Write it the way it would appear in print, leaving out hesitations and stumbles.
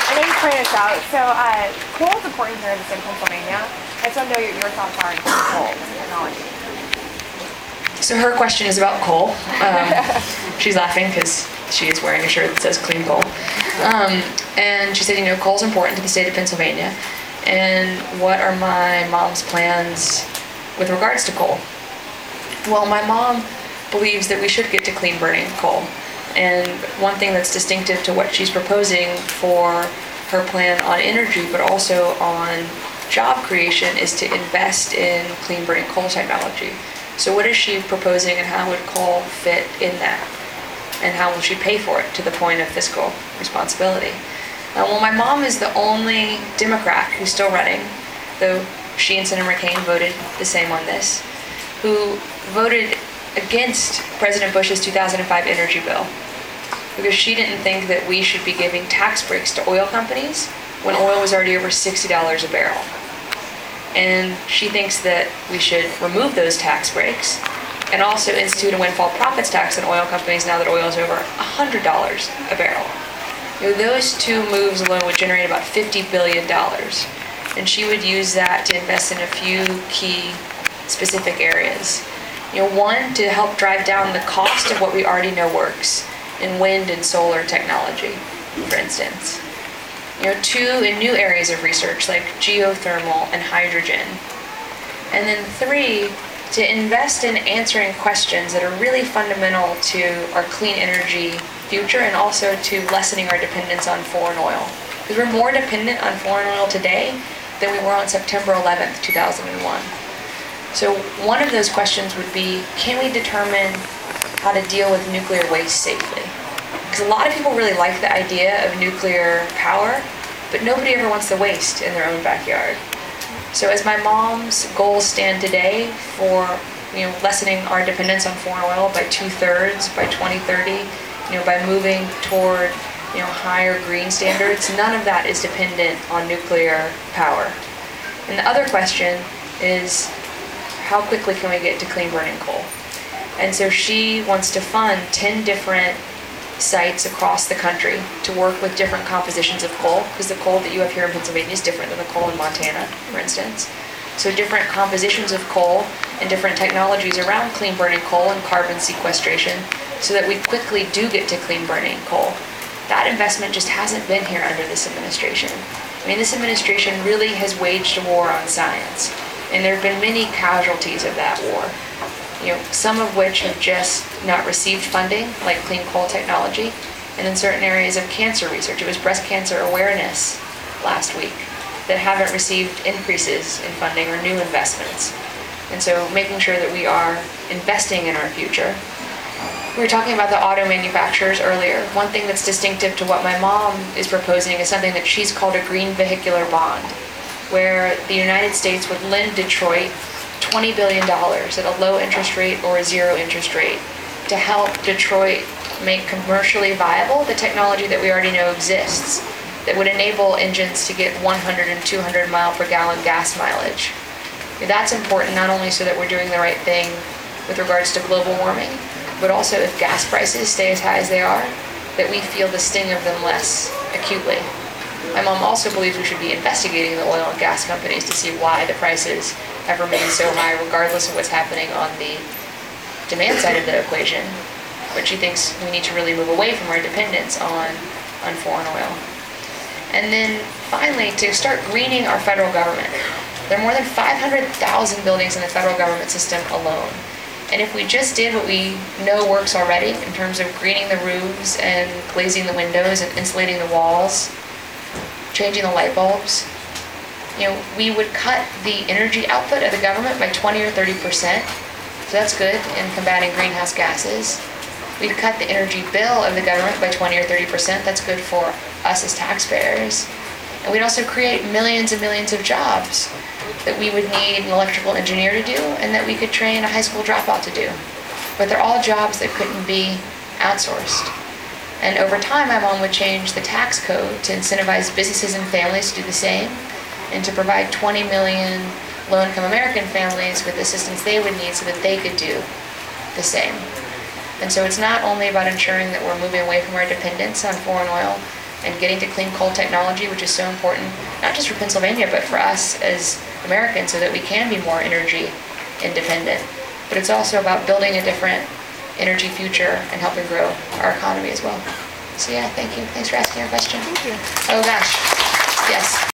I know you pointed this out. So coal is important here in the state of Pennsylvania. I just want to know your thoughts on coal technology. So her question is about coal. She's laughing because she is wearing a shirt that says clean coal. And she said, coal is important to the state of Pennsylvania. And what are my mom's plans with regards to coal? Well, my mom believes that we should get to clean burning coal. And one thing that's distinctive to what she's proposing for her plan on energy, but also on job creation, is to invest in clean burning coal technology. So what is she proposing, and how would coal fit in that? And how will she pay for it to the point of fiscal responsibility? Well, my mom is the only Democrat who's still running, though she and Senator McCain voted the same on this, who voted against President Bush's 2005 energy bill, because she didn't think that we should be giving tax breaks to oil companies when oil was already over $60 a barrel. And she thinks that we should remove those tax breaks and also institute a windfall profits tax on oil companies now that oil is over $100 a barrel. Those two moves alone would generate about $50 billion. And she would use that to invest in a few key specific areas. One, to help drive down the cost of what we already know works in wind and solar technology, for instance. Two, in new areas of research like geothermal and hydrogen. And then three, to invest in answering questions that are really fundamental to our clean energy future and also to lessening our dependence on foreign oil. Because we're more dependent on foreign oil today than we were on September 11th, 2001. So one of those questions would be, can we determine how to deal with nuclear waste safely? Because a lot of people really like the idea of nuclear power, but nobody ever wants the waste in their own backyard. So as my mom's goals stand today for lessening our dependence on foreign oil by 2/3 by 2030, by moving toward higher green standards, none of that is dependent on nuclear power. And the other question is, how quickly can we get to clean burning coal? And so she wants to fund 10 different sites across the country to work with different compositions of coal, because the coal that you have here in Pennsylvania is different than the coal in Montana, for instance. So different compositions of coal and different technologies around clean burning coal and carbon sequestration, so that we quickly do get to clean burning coal. That investment just hasn't been here under this administration. This administration really has waged a war on science, and there have been many casualties of that war. Some of which have just not received funding, like clean coal technology, and in certain areas of cancer research. It was breast cancer awareness last week that haven't received increases in funding or new investments. And so making sure that we are investing in our future. We were talking about the auto manufacturers earlier. One thing that's distinctive to what my mom is proposing is something that she's called a green vehicular bond, where the United States would lend Detroit $20 billion at a low interest rate or a zero interest rate to help Detroit make commercially viable the technology that we already know exists that would enable engines to get 100 and 200 mile per gallon gas mileage. That's important not only so that we're doing the right thing with regards to global warming, but also if gas prices stay as high as they are, that we feel the sting of them less acutely. My mom also believes we should be investigating the oil and gas companies to see why the prices have remained so high, regardless of what's happening on the demand side of the equation. But she thinks we need to really move away from our dependence on foreign oil. And then finally, to start greening our federal government. There are more than 500,000 buildings in the federal government system alone. And if we just did what we know works already in terms of greening the roofs and glazing the windows and insulating the walls, changing the light bulbs, we would cut the energy output of the government by 20 or 30%. So that's good in combating greenhouse gases. We'd cut the energy bill of the government by 20 or 30%. That's good for us as taxpayers. And we'd also create millions and millions of jobs that we would need an electrical engineer to do and that we could train a high school dropout to do. But they're all jobs that couldn't be outsourced. And over time, my mom would change the tax code to incentivize businesses and families to do the same, and to provide 20 million low-income American families with assistance they would need so that they could do the same. And so it's not only about ensuring that we're moving away from our dependence on foreign oil, and getting to clean coal technology, which is so important, not just for Pennsylvania, but for us as Americans, so that we can be more energy independent. But it's also about building a different energy future and helping grow our economy as well. So yeah, thank you. Thanks for asking our question. Thank you. Oh gosh, yes.